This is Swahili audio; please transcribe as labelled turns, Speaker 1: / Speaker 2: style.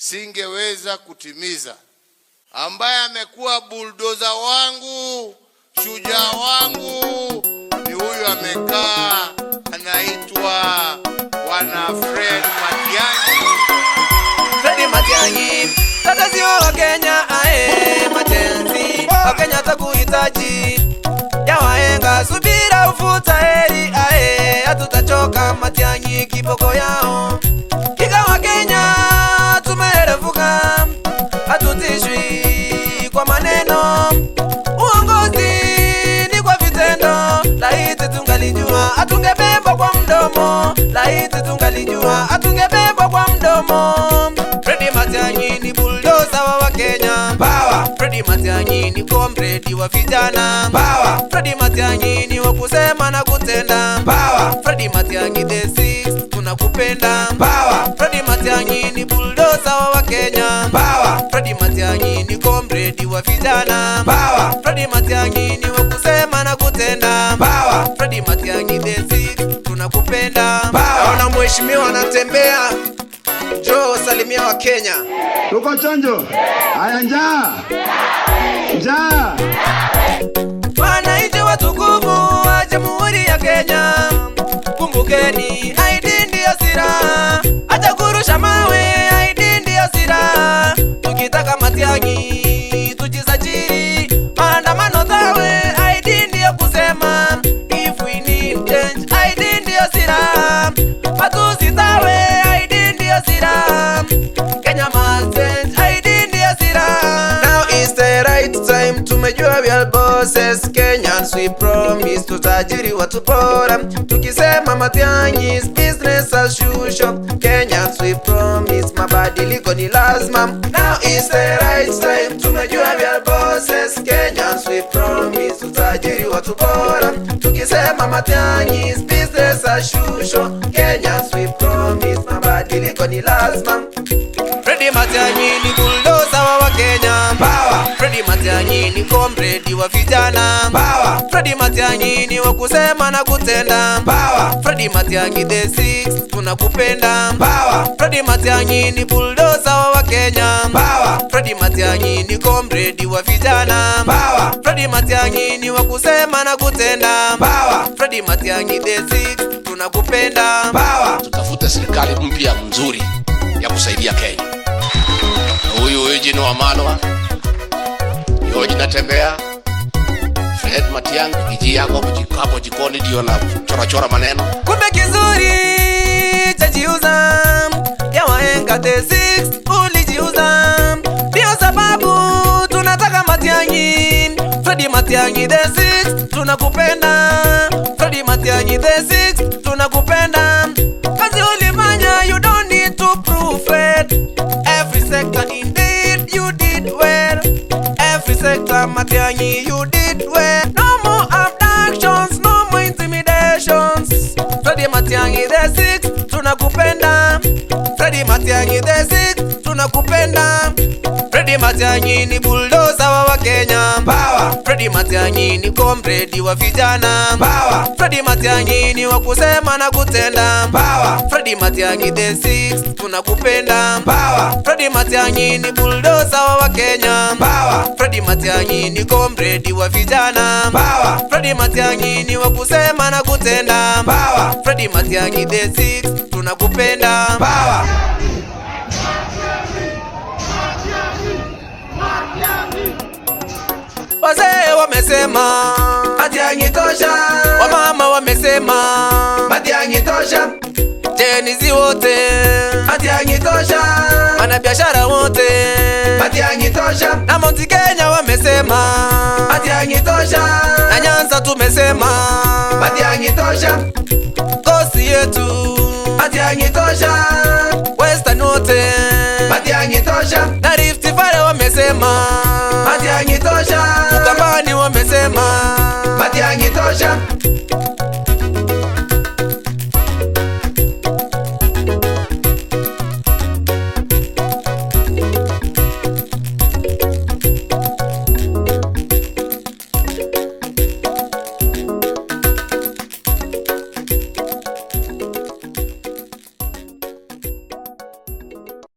Speaker 1: singeweza kutimiza. Ambaye amekuwa buldoza wangu, shujaa wangu, ni huyu amekaa, anaitwa Bwana Fred Matiang'i.
Speaker 2: Fred Matiang'i, tatezi wa Kenya, matenzi wa Kenya takuhitaji. Ya wahenga subira ufuta heri, hatutachoka Matiang'i kiboko yao. Kika wa Kenya tumerefuka, hatutishwi kwa maneno. Uongozi ni kwa vitendo, laiti tungalijua hatungebebwa kwa mdomo. Laiti tungalijua hatungebebwa kwa mdomo. Fred Matiang'i ni bulldozer wa Kenya. Power. Fred Matiang'i ni comrade wa vijana. Power. Fred Matiang'i ni wa kusema na kutenda. Power. Fred Matiang'i the six, tunakupenda. Power. Fred Matiang'i ni bulldozer wa Kenya. Power. Fred Matiang'i ni comrade wa vijana. Power. Fred Matiang'i ni wa kusema na kutenda. Power. Fred Matiang'i the six, tunakupenda. Naona mheshimiwa anatembea. Jo, salimia wa Kenya.
Speaker 3: Tuko chonjo. Haya, njaa. Njaa.
Speaker 2: Wananchi watukufu wa Jamhuri ya Kenya, kumbukeni ID ndio silaha. Acha kurusha mawe, ID ndio silaha. Tukitaka Matiang'i tujisajili, maandamano tawe, ID ndio kusema. If we need change, ID ndio silaha. Matusi tawe, ID ndio silaha. Kenya must change, ID ndio silaha. Now is the right time, tumejua we are bosses. Kenyans we promise, tutajiri watu bora. Tukisema Matiang'i's business as usual. Kenyans we promise, mabadiliko ni lazima. Now is the right time, tumejua we are bosses. Kenyans we promise, tutajiri watu bora. Tukisema Matiang'i's business as usual. Kenyans we promise, mabadiliko ni lazima. Fred Matiang'i ni bulldozer wa Kenya. Power. Fred Matiang'i ni comrade wa vijana. Power. Fred Matiang'i ni wa kusema na kutenda. Power. Fred Matiang'i the six, tunakupenda. Power. Fred Matiang'i ni bulldozer wa Kenya. Power. Fred Matiang'i ni comrade wa vijana. Power. Fred Matiang'i ni wa kusema na kutenda. Power. Fred Matiang'i the six, tunakupenda. Power.
Speaker 4: Tutafute serikali mpya nzuri ya kusaidia Kenya. Huyu jina wa Malwa, yoji natembea. Fred Matiang'i kiji yako hapo jikoni ndio na chora maneno.
Speaker 2: Kumbe kizuri chajiuza, ya wahenga the six ulijiuza. Ndio sababu tunataka Matiang'i. Fred Matiang'i the six, tunakupenda. Fred Matiang'i the six, tunakupenda. Kazi ulifanya, you don't need to prove it. Every sector indeed you did well. Every sector Matiang'i you did well. No more abductions, no more intimidations. Fred Matiang'i the six, tunakupenda. Fred Matiang'i the six, tunakupenda. Fred Matiang'i ni bulldozer wa Kenya. Power. Fred Matiang'i ni comrade wa vijana. Power. Fred Matiang'i ni wa kusema na kutenda. Power. Fred Matiang'i the six, tunakupenda. Power. Fred Matiang'i ni bulldozer wa Kenya. Power. Fred Matiang'i ni comrade wa vijana. Power. Fred Matiang'i ni wa kusema na kutenda. Power. Fred Matiang'i the six, tunakupenda. Power. Wazee wamesema Matiang'i tosha, wamama wamesema Matiang'i tosha, Jenizi wote Matiang'i tosha, wanabiashara wote Matiang'i tosha, na Mount Kenya wamesema Matiang'i tosha, na Nyanza tumesema Matiang'i tosha, kosi yetu Matiang'i tosha, Western wote Matiang'i tosha, na Rift Valley wamesema